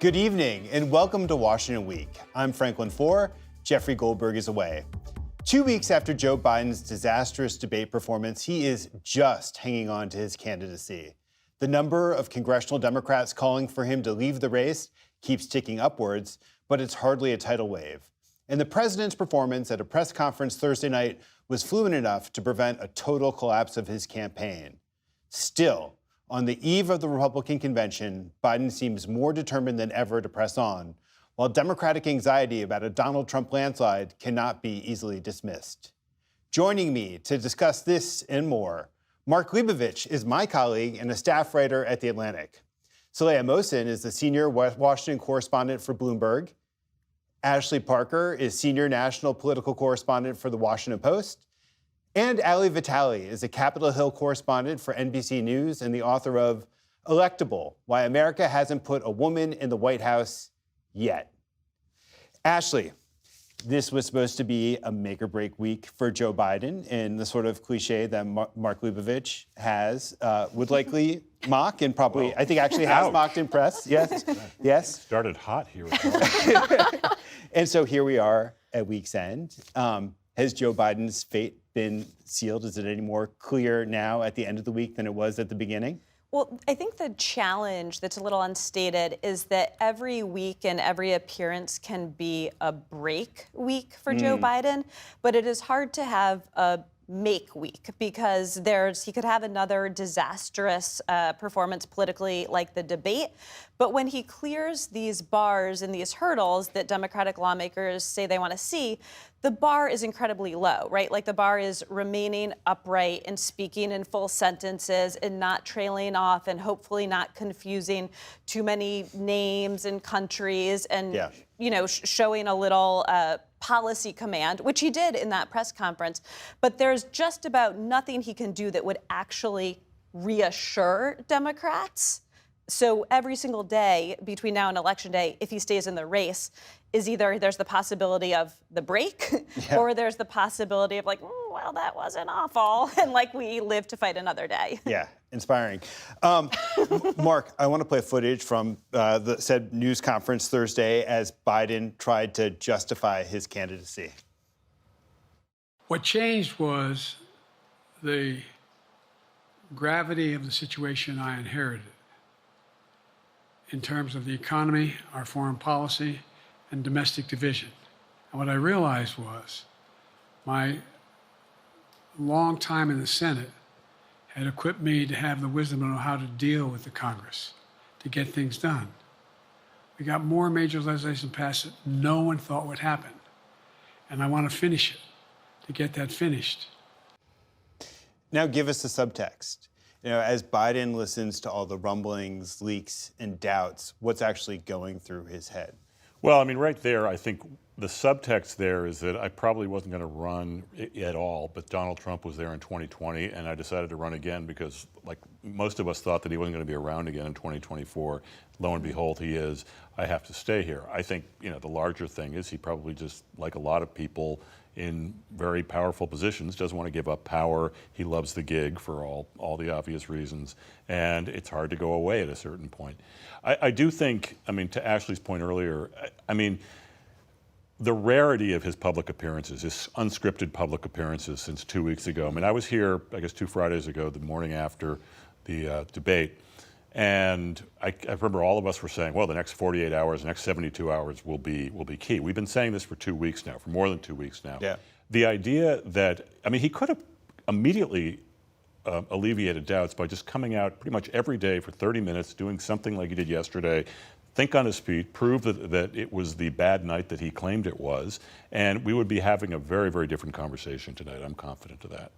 Good evening and welcome to Washington Week. I'm Franklin Foer. Jeffrey Goldberg is away. 2 weeks after Joe Biden's disastrous debate performance, he is just hanging on to his candidacy. The number of congressional Democrats calling for him to leave the race keeps ticking upwards, but it's hardly a tidal wave. And the president's performance at a press conference Thursday night was fluent enough to prevent a total collapse of his campaign. Still, on the eve of the Republican convention, Biden seems more determined than ever to press on, while Democratic anxiety about a Donald Trump landslide cannot be easily dismissed. Joining me to discuss this and more, Mark Leibovich is my colleague and a staff writer at The Atlantic. Saleha Mohsin is the senior Washington correspondent for Bloomberg. Ashley Parker is senior national political correspondent for The Washington Post. And Ali Vitale is a Capitol Hill correspondent for NBC News and the author of Electable: Why America Hasn't Put a Woman in the White House Yet. Ashley, this was supposed to be a make-or-break week for Joe Biden in the sort of cliche that Mark Leibovich would likely mock and probably, I think, actually has mocked in press. Yes, yes. Started hot here. And so here we are at week's end. Has Joe Biden's fate been sealed? Is it any more clear now at the end of the week than it was at the beginning? Well, I think the challenge that's a little unstated is that every week and every appearance can be a break week for Joe Biden, but it is hard to have a make week because he could have another disastrous performance politically like the debate. But when he clears these bars and these hurdles that Democratic lawmakers say they want to see, the bar is incredibly low, right? Like the bar is remaining upright and speaking in full sentences and not trailing off and hopefully not confusing too many names and countries and, showing a little policy command, which he did in that press conference. But there's just about nothing he can do that would actually reassure Democrats. So every single day between now and Election Day, if he stays in the race, is either there's the possibility of the break or there's the possibility of like, well, that wasn't awful. And like we live to fight another day. Yeah, inspiring. Mark, I want to play footage from the said news conference Thursday as Biden tried to justify his candidacy. What changed was the gravity of the situation I inherited in terms of the economy, our foreign policy, and domestic division. And what I realized was my long time in the Senate had equipped me to have the wisdom to know how to deal with the Congress, to get things done. We got more major legislation passed that no one thought would happen. And I want to finish it, to get that finished. Now give us the subtext. As Biden listens to all the rumblings, leaks, and doubts, what's actually going through his head? Well, I mean, right there, I think the subtext there is that I probably wasn't going to run at all, but Donald Trump was there in 2020, and I decided to run again because, like most of us thought that he wasn't going to be around again in 2024. Lo and behold, he is. I have to stay here. I think, the larger thing is he probably just, like a lot of people in very powerful positions, doesn't want to give up power. He loves the gig for all the obvious reasons, and it's hard to go away at a certain point. I do think, to Ashley's point earlier, the rarity of his public appearances, his unscripted public appearances since 2 weeks ago. I was here, I guess 2 Fridays ago, the morning after the debate, and I remember all of us were saying, well, the next 48 hours, the next 72 hours will be key. We've been saying this for 2 weeks now, for more than 2 weeks now. Yeah. The idea that, he could have immediately alleviated doubts by just coming out pretty much every day for 30 minutes, doing something like he did yesterday, think on his feet, prove that it was the bad night that he claimed it was, and we would be having a very, very different conversation tonight. I'm confident of that.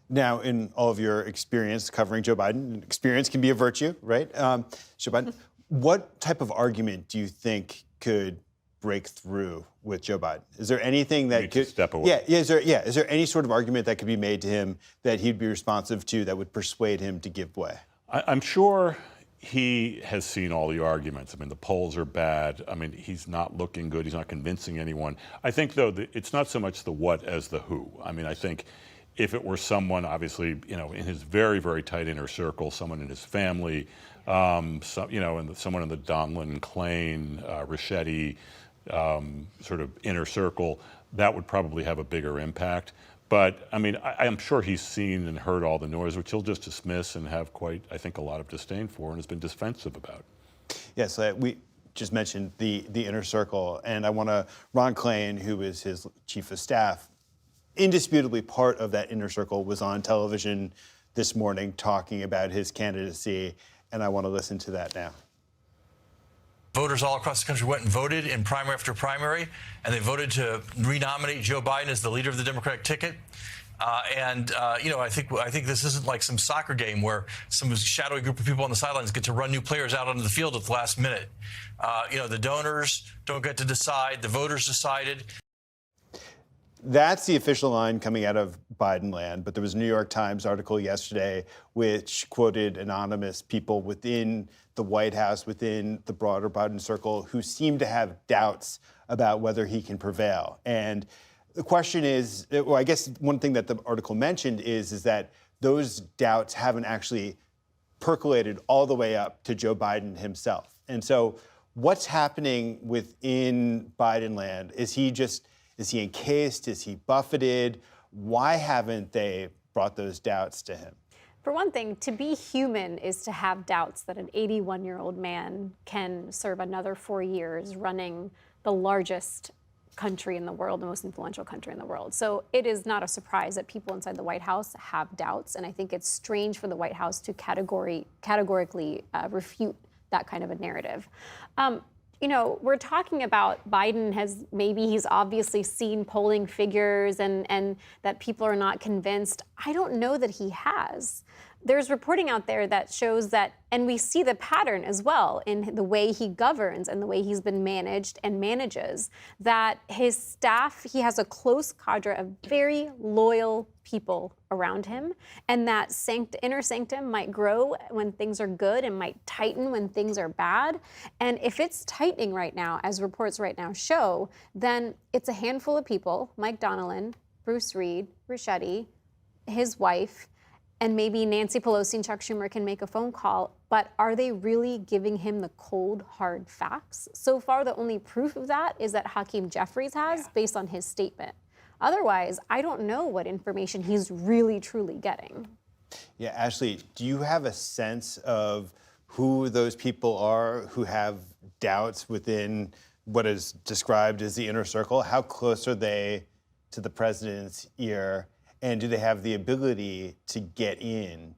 Now, in all of your experience covering Joe Biden, experience can be a virtue, right? Joe Biden, what type of argument do you think could break through with Joe Biden? Is there anything that could step away? Is there any sort of argument that could be made to him that he'd be responsive to that would persuade him to give way? I'm sure he has seen all the arguments. The polls are bad. He's not looking good. He's not convincing anyone. I think, though, it's not so much the what as the who. I think if it were someone, obviously, in his very, very tight inner circle, someone in his family, And someone in the Donlin, Klain, Ricchetti sort of inner circle, that would probably have a bigger impact. But I mean, I'm sure he's seen and heard all the noise, which he'll just dismiss and have quite, I think, a lot of disdain for, and has been defensive about. Yes, we just mentioned the inner circle, and I want to, Ron Klain, who is his chief of staff, indisputably part of that inner circle, was on television this morning talking about his candidacy, and I want to listen to that now. Voters all across the country went and voted in primary after primary, and they voted to renominate Joe Biden as the leader of the Democratic ticket. I think this isn't like some soccer game where some shadowy group of people on the sidelines get to run new players out onto the field at the last minute. The donors don't get to decide. The voters decided. That's the official line coming out of Biden land, but there was a New York Times article yesterday which quoted anonymous people within the White House, within the broader Biden circle, who seem to have doubts about whether he can prevail. And the question is, well, I guess one thing that the article mentioned is that those doubts haven't actually percolated all the way up to Joe Biden himself. And so what's happening within Biden land? Is he encased? Is he buffeted? Why haven't they brought those doubts to him? For one thing, to be human is to have doubts that an 81-year-old man can serve another 4 years running the largest country in the world, the most influential country in the world. So it is not a surprise that people inside the White House have doubts, and I think it's strange for the White House to categorically refute that kind of a narrative. We're talking about Biden he's obviously seen polling figures and that people are not convinced. I don't know that he has. There's reporting out there that shows that, and we see the pattern as well in the way he governs and the way he's been managed and manages, that his staff, he has a close cadre of very loyal people around him, and that inner sanctum might grow when things are good and might tighten when things are bad. And if it's tightening right now, as reports right now show, then it's a handful of people, Mike Donilon, Bruce Reed, Ricchetti, his wife, and maybe Nancy Pelosi and Chuck Schumer can make a phone call, but are they really giving him the cold, hard facts? So far, the only proof of that is that Hakeem Jeffries has, based on his statement. Otherwise, I don't know what information he's really, truly getting. Yeah, Ashley, do you have a sense of who those people are who have doubts within what is described as the inner circle? How close are they to the president's ear? And do they have the ability to get in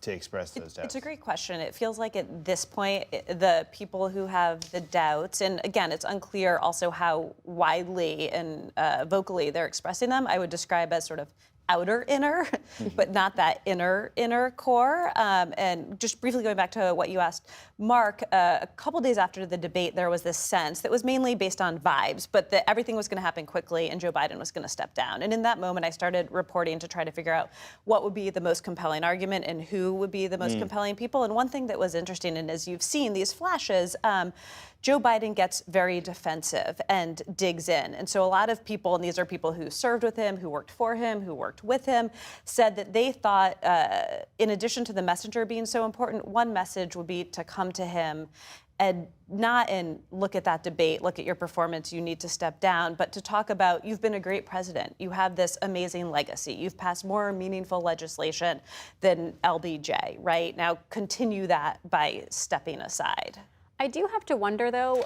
to express those doubts? It's a great question. It feels like at this point, the people who have the doubts, and again, it's unclear also how widely and vocally they're expressing them, I would describe as sort of outer inner, but not that inner core. And just briefly going back to what you asked, Mark, a couple days after the debate, there was this sense that was mainly based on vibes, but that everything was going to happen quickly and Joe Biden was going to step down. And in that moment, I started reporting to try to figure out what would be the most compelling argument and who would be the most compelling people. And one thing that was interesting, and as you've seen these flashes, Joe Biden gets very defensive and digs in. And so a lot of people, and these are people who served with him, who worked for him, who worked with him, said that they thought, in addition to the messenger being so important, one message would be to come to him and not in look at that debate, look at your performance, you need to step down, but to talk about you've been a great president. You have this amazing legacy. You've passed more meaningful legislation than LBJ, right? Now continue that by stepping aside. I do have to wonder, though,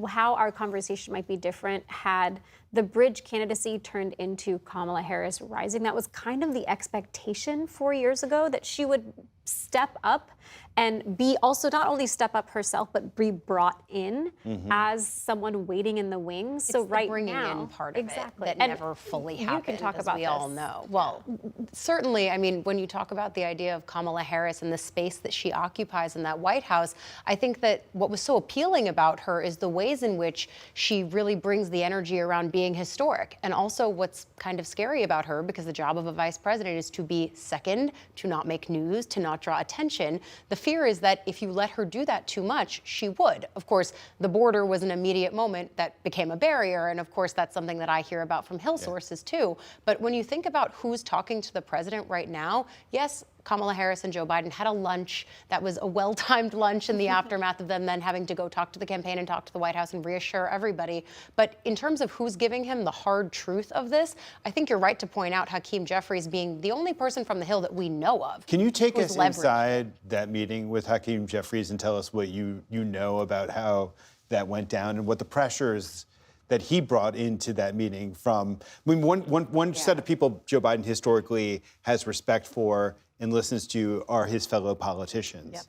how our conversation might be different had the bridge candidacy turned into Kamala Harris rising. That was kind of the expectation 4 years ago, that she would step up and be also not only step up herself, but be brought in as someone waiting in the wings. It's so the right bringing now, in part of exactly. it that and never fully happened, you can talk as about we this. all know. Well, certainly, I mean, when you talk about the idea of Kamala Harris and the space that she occupies in that White House, I think that what was so appealing about her is the ways in which she really brings the energy around being historic. And also what's kind of scary about her, because the job of a vice president is to be second, to not make news, to not draw attention. The fear is that if you let her do that too much, she would. Of course, the border was an immediate moment that became a barrier. And of course, that's something that I hear about from Hill sources too. But when you think about who's talking to the president right now, yes, Kamala Harris and Joe Biden had a lunch that was a well-timed lunch in the aftermath of them then having to go talk to the campaign and talk to the White House and reassure everybody. But in terms of who's giving him the hard truth of this, I think you're right to point out Hakeem Jeffries being the only person from the Hill that we know of. Can you take us leveraged. inside that meeting with Hakeem Jeffries and tell us what you know about how that went down and what the pressures that he brought into that meeting from? I mean, one set of people Joe Biden historically has respect for and listens to are his fellow politicians. Yep.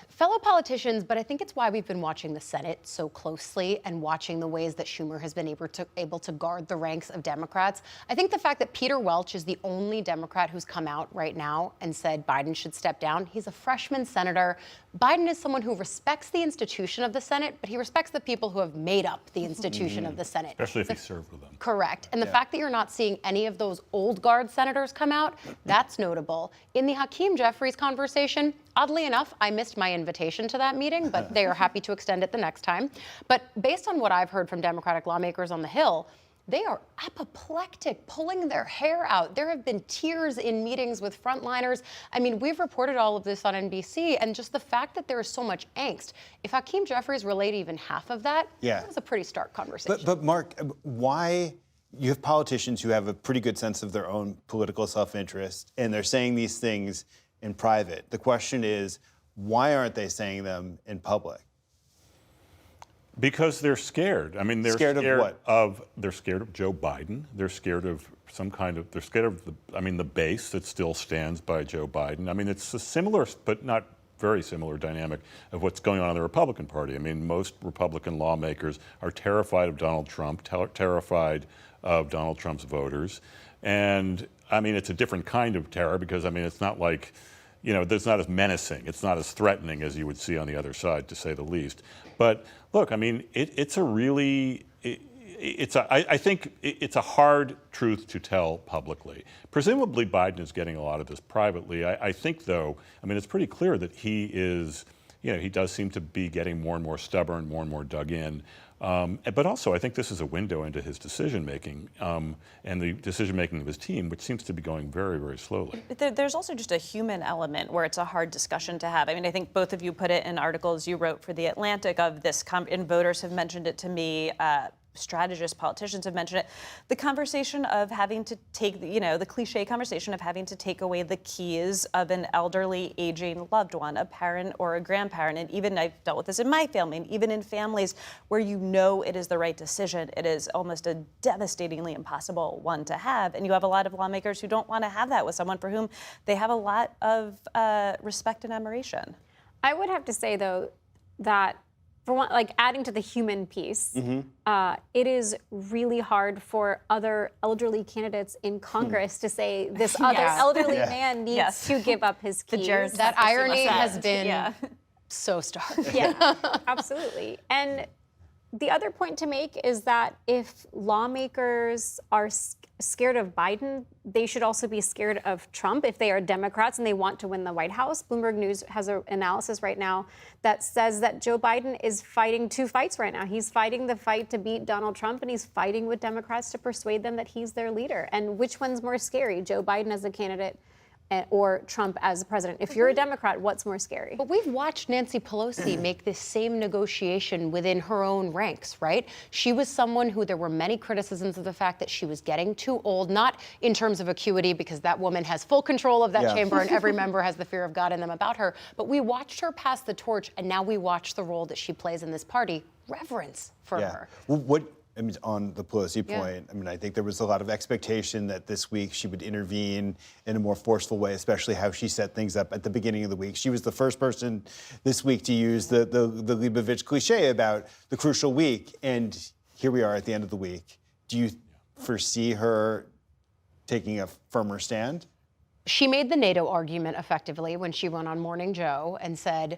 Fellow politicians, but I think it's why we've been watching the Senate so closely and watching the ways that Schumer has been able to guard the ranks of Democrats. I think the fact that Peter Welch is the only Democrat who's come out right now and said Biden should step down. He's a freshman senator. Biden is someone who respects the institution of the Senate, but he respects the people who have made up the institution of the Senate. Especially if he served with them. Correct. And the fact that you're not seeing any of those old guard senators come out, that's notable. In the Hakeem Jeffries conversation, oddly enough, I missed my invitation to that meeting, but they are happy to extend it the next time. But based on what I've heard from Democratic lawmakers on the Hill, they are apoplectic, pulling their hair out. There have been tears in meetings with frontliners. I mean, we've reported all of this on NBC, and just the fact that there is so much angst. If Hakeem Jeffries relayed even half of that, that was a pretty stark conversation. But Mark, why? You have politicians who have a pretty good sense of their own political self-interest, and they're saying these things in private. The question is, why aren't they saying them in public? Because they're scared. I mean, they're scared of what? They're scared of Joe Biden. They're scared of they're scared of the base that still stands by Joe Biden. I mean, it's a similar, but not very similar dynamic of what's going on in the Republican Party. I mean, most Republican lawmakers are terrified of Donald Trump, terrified of Donald Trump's voters. And I mean, it's a different kind of terror because, I mean, it's not like, it's not as menacing. It's not as threatening as you would see on the other side, to say the least. But look, I mean, I think it's a hard truth to tell publicly. Presumably Biden is getting a lot of this privately. I think, though, I mean, it's pretty clear that he is, he does seem to be getting more and more stubborn, more and more dug in. But also, I think this is a window into his decision-making and the decision-making of his team, which seems to be going very, very slowly. There's also just a human element where it's a hard discussion to have. I mean, I think both of you put it in articles you wrote for The Atlantic of this, and voters have mentioned it to me, strategists, politicians have mentioned it, the conversation of having to take, the cliche conversation of having to take away the keys of an elderly, aging loved one, a parent or a grandparent. And even I've dealt with this in my family, and even in families where it is the right decision, it is almost a devastatingly impossible one to have. And you have a lot of lawmakers who don't want to have that with someone for whom they have a lot of respect and admiration. I would have to say, though, that for one, like adding to the human piece, it is really hard for other elderly candidates in Congress to say this other elderly man needs to give up his keys. That irony has been so stark. Yeah, absolutely. And the other point to make is that if lawmakers are scared of Biden, they should also be scared of Trump if they are Democrats and they want to win the White House. Bloomberg News has an analysis right now that says that Joe Biden is fighting two fights right now. He's fighting the fight to beat Donald Trump, and he's fighting with Democrats to persuade them that he's their leader. And which one's more scary, Joe Biden as a candidate or Trump as president? If you're a Democrat, what's more scary? But we've watched Nancy Pelosi make this same negotiation within her own ranks, right? She was someone who there were many criticisms of the fact that she was getting too old, not in terms of acuity, because that woman has full control of that chamber and every member has the fear of God in them about her. But we watched her pass the torch, and now we watch the role that she plays in this party. Reverence for her. Well, I mean, on the Pelosi point, I mean, I think there was a lot of expectation that this week she would intervene in a more forceful way, especially how she set things up at the beginning of the week. She was the first person this week to use the Leibovich cliche about the crucial week, and here we are at the end of the week. Do you foresee her taking a firmer stand? She made the NATO argument effectively when she went on Morning Joe and said,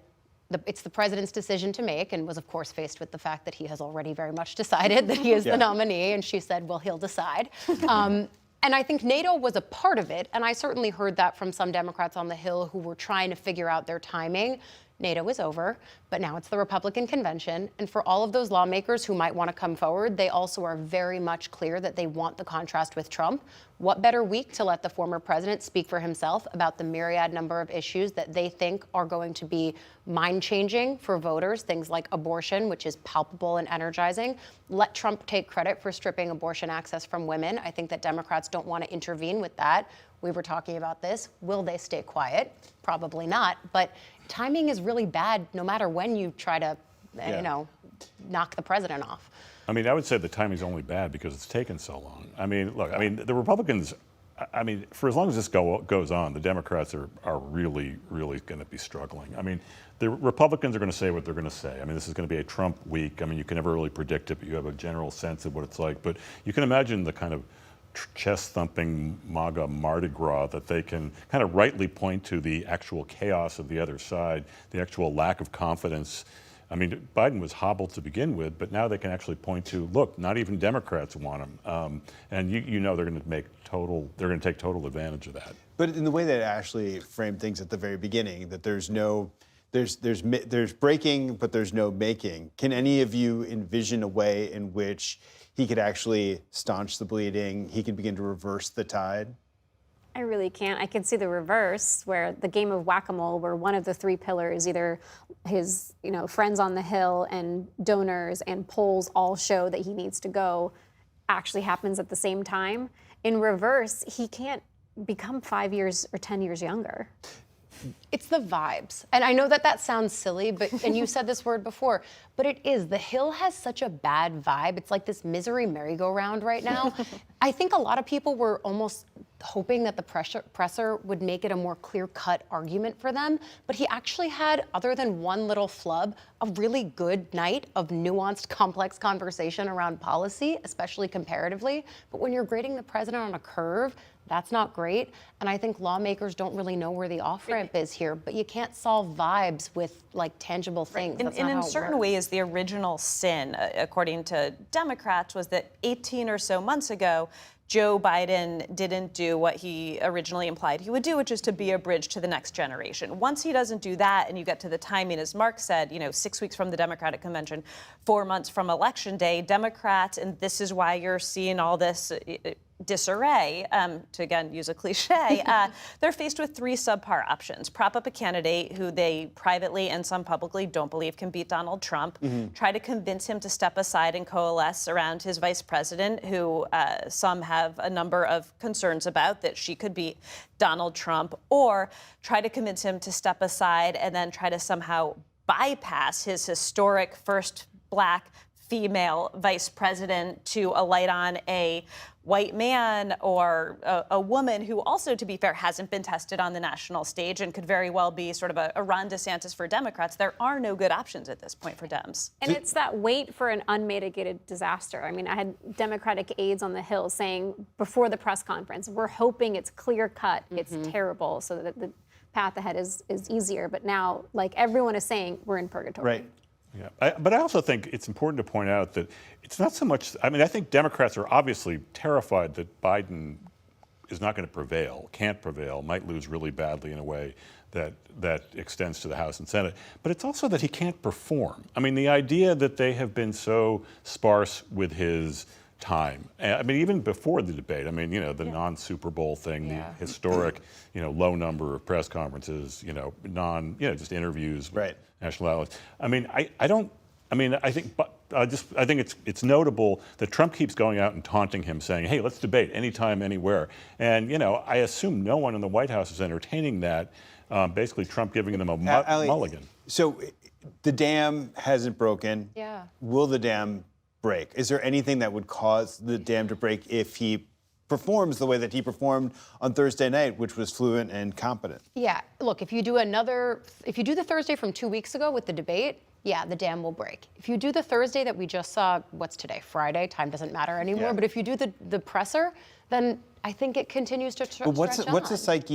it's the president's decision to make, and was, of course, faced with the fact that he has already very much decided that he is the nominee, and she said, well, he'll decide. And I think NATO was a part of it, and I certainly heard that from some Democrats on the Hill who were trying to figure out their timing. NATO is over, but now it's the Republican convention, and for all of those lawmakers who might want to come forward, they also are very much clear that they want the contrast with Trump. what better week to let the former president speak for himself about the myriad number of issues that they think are going to be mind-changing for voters, things like abortion, which is palpable and energizing. Let Trump take credit for stripping abortion access from women. I think that Democrats don't want to intervene with that. We were talking about this. Will they stay quiet? Probably not. But timing is really bad no matter when you try to, knock the president off. I mean, I would say the timing's only bad because it's taken so long. I mean, look, I mean, the Republicans, I mean, for as long as this goes on, the Democrats are really, really going to be struggling. I mean, the Republicans are going to say what they're going to say. I mean, this is going to be a Trump week. I mean, you can never really predict it, but you have a general sense of what it's like. But you can imagine the kind of chest-thumping MAGA Mardi Gras that they can kind of rightly point to the actual chaos of the other side, the actual lack of confidence. I mean, Biden was hobbled to begin with, but now they can actually point to, look, not even Democrats want him, and you know they're going to take total advantage of that. But in the way that Ashley framed things at the very beginning, that there's breaking, but there's no making. Can any of you envision a way in which he could actually staunch the bleeding? He could begin to reverse the tide? I really can't. I can see the reverse, where the game of whack-a-mole, where one of the three pillars, either his friends on the Hill and donors and polls all show that he needs to go, actually happens at the same time. In reverse, he can't become 5 years or 10 years younger. It's the vibes. And I know that sounds silly, and you said this word before, but it is. The Hill has such a bad vibe. It's like this misery merry-go-round right now. I think a lot of people were almost hoping that the presser would make it a more clear-cut argument for them, but he actually had, other than one little flub, a really good night of nuanced, complex conversation around policy, especially comparatively. But when you're grading the president on a curve, that's not great. And I think lawmakers don't really know where the off-ramp is here, but you can't solve vibes with tangible things. Right. And in certain ways, the original sin, according to Democrats, was that 18 or so months ago, Joe Biden didn't do what he originally implied he would do, which is to be a bridge to the next generation. Once he doesn't do that, and you get to the timing, as Mark said, 6 weeks from the Democratic Convention, 4 months from Election Day, Democrats, and this is why you're seeing all this disarray, to again use a cliche, they're faced with three subpar options. Prop up a candidate who they privately and some publicly don't believe can beat Donald Trump, try to convince him to step aside and coalesce around his vice president, who some have a number of concerns about that she could beat Donald Trump, or try to convince him to step aside and then try to somehow bypass his historic first Black female vice president to alight on a white man or a woman who also, to be fair, hasn't been tested on the national stage and could very well be sort of a Ron DeSantis for Democrats. There are no good options at this point for Dems. And it's that wait for an unmitigated disaster. I mean, I had Democratic aides on the Hill saying before the press conference, we're hoping it's clear cut, it's terrible, so that the path ahead is easier. But now, like everyone is saying, we're in purgatory. Right. Yeah, but I also think it's important to point out that it's not so much, I mean, I think Democrats are obviously terrified that Biden is not going to prevail, can't prevail, might lose really badly in a way that extends to the House and Senate. But it's also that he can't perform. I mean, the idea that they have been so sparse with his time. I mean, even before the debate, I mean, the non-Super Bowl thing, the historic, low number of press conferences, just interviews with national outlets. I mean, I think it's notable that Trump keeps going out and taunting him, saying, hey, let's debate anytime, anywhere. And, I assume no one in the White House is entertaining that, basically Trump giving them a mulligan. So the dam hasn't broken. Yeah. Will the dam break? Is there anything that would cause the dam to break if he performs the way that he performed on Thursday night, which was fluent and competent? Yeah, look, if you do the Thursday from 2 weeks ago with the debate, yeah, the dam will break. If you do the Thursday that we just saw, what's today, Friday, time doesn't matter anymore, but if you do the presser, then I think it continues to stretch on. What's the psyche